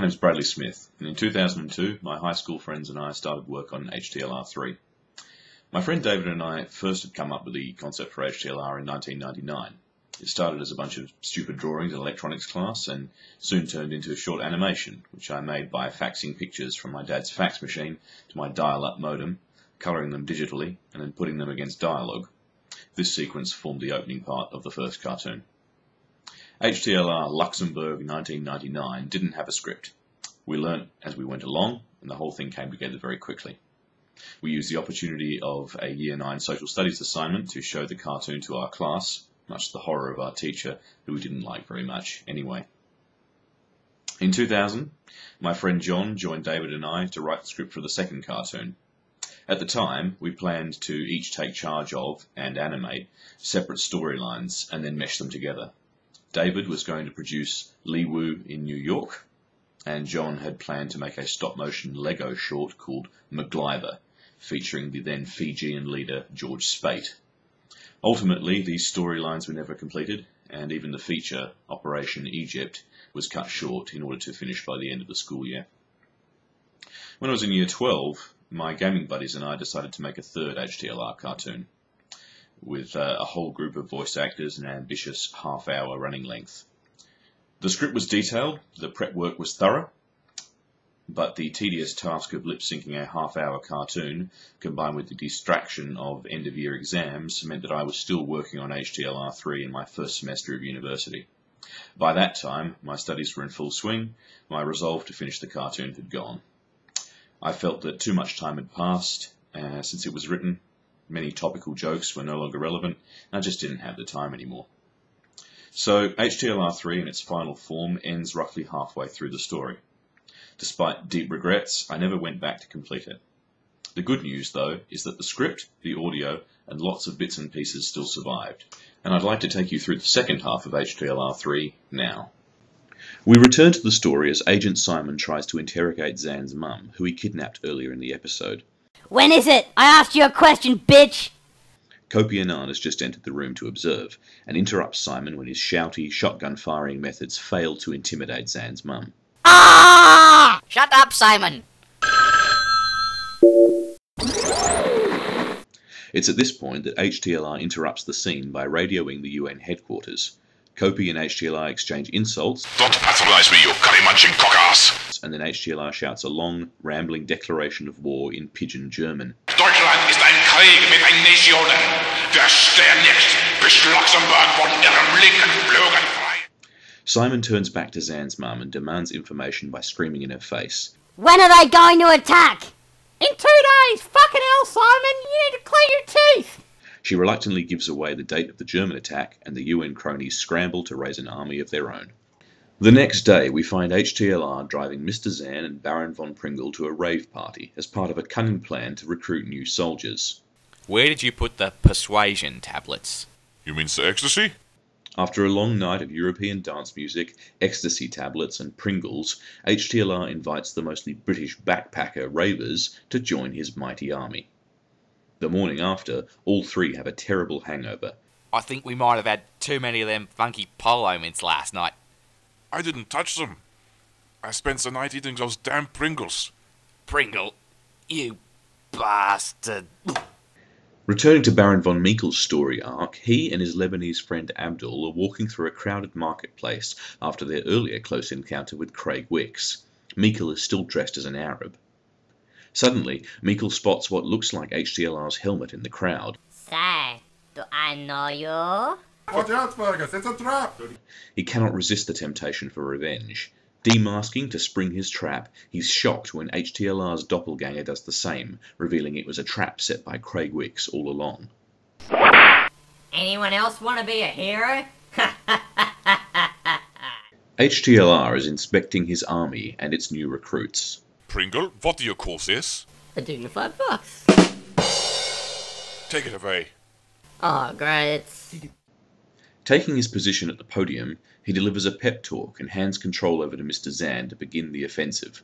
name's Bradley Smith, and in 2002 my high school friends and I started work on HTLR III. My friend David and I first had come up with the concept for HTLR in 1999. It started as a bunch of stupid drawings in electronics class and soon turned into a short animation, which I made by faxing pictures from my dad's fax machine to my dial-up modem, colouring them digitally, and then putting them against dialogue. This sequence formed the opening part of the first cartoon. HTLR Luxembourg 1999 didn't have a script. We learnt as we went along, and the whole thing came together very quickly. We used the opportunity of a Year 9 Social Studies assignment to show the cartoon to our class, much to the horror of our teacher, who we didn't like very much anyway. In 2000, my friend John joined David and I to write the script for the second cartoon. At the time, we planned to each take charge of and animate separate storylines and then mesh them together. David was going to produce Lee Woo in New York, and John had planned to make a stop-motion Lego short called MacGyver, featuring the then Fijian leader George Speight. Ultimately, these storylines were never completed, and even the feature, Operation Egypt, was cut short in order to finish by the end of the school year. When I was in Year 12, my gaming buddies and I decided to make a third HTLR cartoon, with a whole group of voice actors and an ambitious half-hour running length. The script was detailed, the prep work was thorough, but the tedious task of lip-syncing a half-hour cartoon, combined with the distraction of end-of-year exams, meant that I was still working on HTLR III in my first semester of university. By that time, my studies were in full swing. My resolve to finish the cartoon had gone. I felt that too much time had passed since it was written. Many topical jokes were no longer relevant, and I just didn't have the time anymore. So HTLR III in its final form ends roughly halfway through the story. Despite deep regrets, I never went back to complete it. The good news, though, is that the script, the audio, and lots of bits and pieces still survived, and I'd like to take you through the second half of HTLR III now. We return to the story as Agent Simon tries to interrogate Zan's mum, who he kidnapped earlier in the episode. When is it? I asked you a question, bitch! Kopi Annan has just entered the room to observe, and interrupts Simon when his shouty, shotgun-firing methods fail to intimidate Zan's mum. Ah! Shut up, Simon! It's at this point that HTLR interrupts the scene by radioing the UN headquarters. Kopi and HTLR exchange insults. Don't patronize me, you curry-munching cockass! And then HTLR shouts a long, rambling declaration of war in pidgin German. Deutschland ist ein Krieg mit den Nationen. Wir stehen nicht, bis Luxemburg von ihrem linken Flügel frei. Simon turns back to Zan's mum and demands information by screaming in her face. When are they going to attack? In 2 days! Fucking hell, Simon! You need to clean your teeth! She reluctantly gives away the date of the German attack, and the UN cronies scramble to raise an army of their own. The next day, we find HTLR driving Mr. Zan and Baron von Pringle to a rave party as part of a cunning plan to recruit new soldiers. Where did you put the persuasion tablets? You mean the ecstasy? After a long night of European dance music, ecstasy tablets and Pringles, HTLR invites the mostly British backpacker ravers to join his mighty army. The morning after, all three have a terrible hangover. I think we might have had too many of them funky polo mints last night. I didn't touch them. I spent the night eating those damn Pringles. Pringle, you bastard. Returning to Baron von Meekel's story arc, he and his Lebanese friend Abdul are walking through a crowded marketplace after their earlier close encounter with Craig Wicks. Meekel is still dressed as an Arab. Suddenly, Meekel spots what looks like HTLR's helmet in the crowd. Say, do I know you? Watch out, Fergus, it's a trap! He cannot resist the temptation for revenge. Demasking to spring his trap, he's shocked when HTLR's doppelganger does the same, revealing it was a trap set by Craig Wicks all along. Anyone else want to be a hero? HTLR is inspecting his army and its new recruits. Pringle, what do you call this? A dignified box. Take it away. Oh, great. Taking his position at the podium, he delivers a pep talk and hands control over to Mr. Zan to begin the offensive.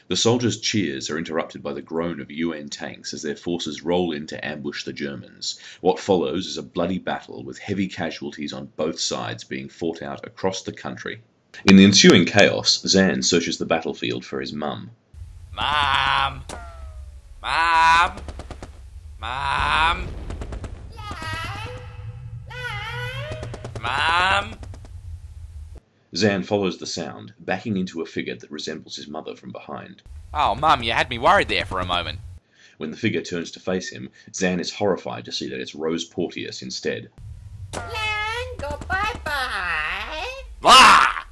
The soldiers' cheers are interrupted by the groan of UN tanks as their forces roll in to ambush the Germans. What follows is a bloody battle with heavy casualties on both sides being fought out across the country. In the ensuing chaos, Zan searches the battlefield for his mum. Mom! Mom! Mom! Mom! Zan follows the sound, backing into a figure that resembles his mother from behind. Oh, Mum, you had me worried there for a moment. When the figure turns to face him, Zan is horrified to see that it's Rose Porteous instead. Go bye-bye. Ah!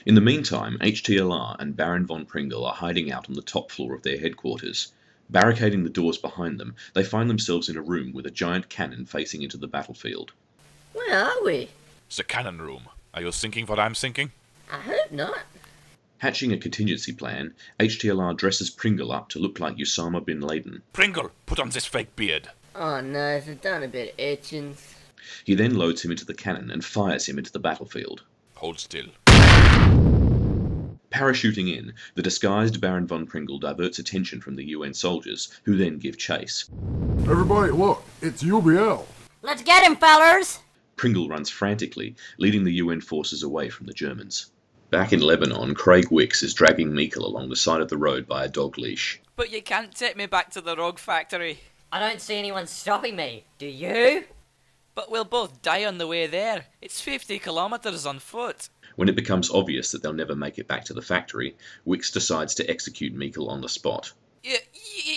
In the meantime, HTLR and Baron von Pringle are hiding out on the top floor of their headquarters. Barricading the doors behind them, they find themselves in a room with a giant cannon facing into the battlefield. Where are we? The cannon room. Are you thinking what I'm thinking? I hope not. Hatching a contingency plan, HTLR dresses Pringle up to look like Osama bin Laden. Pringle, put on this fake beard. Oh no, it's done a bit of itching. He then loads him into the cannon and fires him into the battlefield. Hold still. Parachuting in, the disguised Baron von Pringle diverts attention from the UN soldiers, who then give chase. Everybody, look, it's UBL. Let's get him, fellers! Pringle runs frantically, leading the UN forces away from the Germans. Back in Lebanon, Craig Wicks is dragging Meikle along the side of the road by a dog leash. But you can't take me back to the Rogue Factory. I don't see anyone stopping me. Do you? But we'll both die on the way there. It's 50 kilometres on foot. When it becomes obvious that they'll never make it back to the factory, Wicks decides to execute Meikle on the spot. You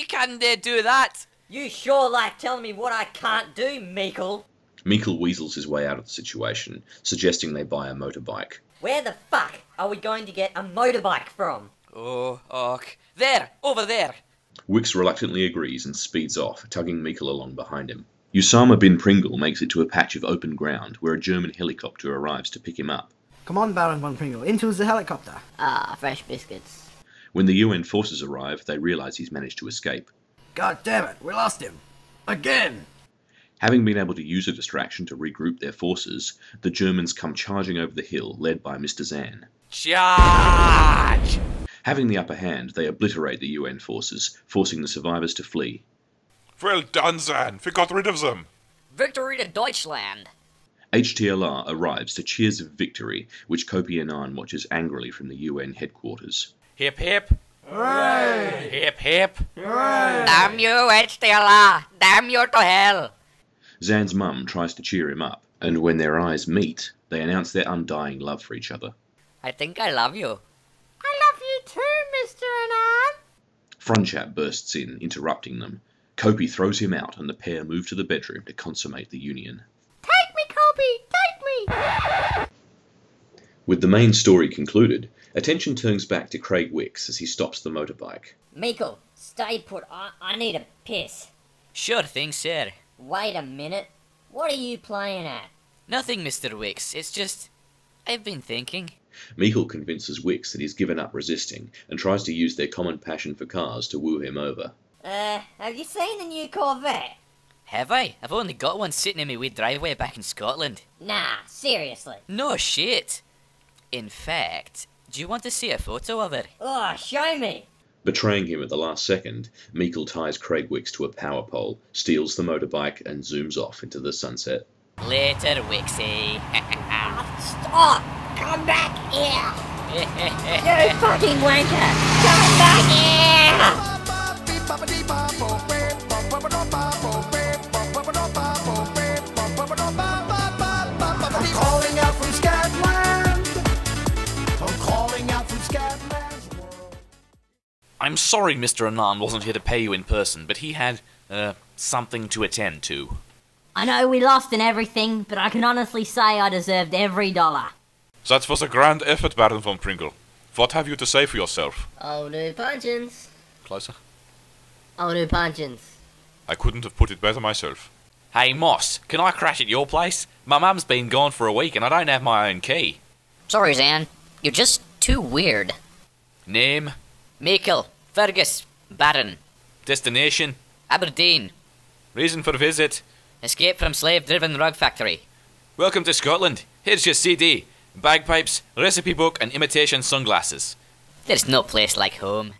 can't do that. You sure like telling me what I can't do, Meikle. Meikle weasels his way out of the situation, suggesting they buy a motorbike. Where the fuck are we going to get a motorbike from? Oh, och. There, over there. Wicks reluctantly agrees and speeds off, tugging Meikle along behind him. Osama bin Pringle makes it to a patch of open ground where a German helicopter arrives to pick him up. Come on, Baron von Pringle, into the helicopter. Ah, fresh biscuits. When the UN forces arrive, they realise he's managed to escape. God damn it, we lost him. Again! Having been able to use a distraction to regroup their forces, the Germans come charging over the hill, led by Mr. Zan. Charge! Having the upper hand, they obliterate the UN forces, forcing the survivors to flee. Well done, Zan. We got rid of them. Victory to Deutschland. HTLR arrives to cheers of victory, which Kopi Annan watches angrily from the UN headquarters. Hip hip. Hooray! Hip hip. Damn you, HTLR! Damn you to hell! Zan's mum tries to cheer him up, and when their eyes meet, they announce their undying love for each other. I think I love you. I love you too, Mr. Annan. Frunchap bursts in, interrupting them. Kopi throws him out, and the pair move to the bedroom to consummate the union. Take me, Kobe, take me! With the main story concluded, attention turns back to Craig Wicks as he stops the motorbike. Meikle, stay put. I need a piss. Sure thing, sir. Wait a minute. What are you playing at? Nothing, Mr. Wicks. It's just... I've been thinking. Meikle convinces Wicks that he's given up resisting, and tries to use their common passion for cars to woo him over. Have you seen the new Corvette? Have I? I've only got one sitting in my wee driveway back in Scotland. Nah, seriously. No shit. In fact, do you want to see a photo of it? Oh, show me. Betraying him at the last second, Meikle ties Craig Wicks to a power pole, steals the motorbike, and zooms off into the sunset. Later, Wixie. Stop! Come back here! You fucking wanker! Come back here! I'm calling out from Scotland. I'm calling out from Scotland's world. I'm sorry Mr. Annan wasn't here to pay you in person, but he had, something to attend to. I know we lost and everything, but I can honestly say I deserved every dollar. That was a grand effort, Baron von Pringle. What have you to say for yourself? Oh, new puncheons. Closer. Oh, new puncheons. I couldn't have put it better myself. Hey Moss, can I crash at your place? My mum's been gone for a week and I don't have my own key. Sorry, Zan. You're just too weird. Name? Meikle, Fergus, Baron, Destination? Aberdeen. Reason for visit? Escape from slave-driven rug factory. Welcome to Scotland. Here's your CD. Bagpipes, recipe book and imitation sunglasses. There's no place like home.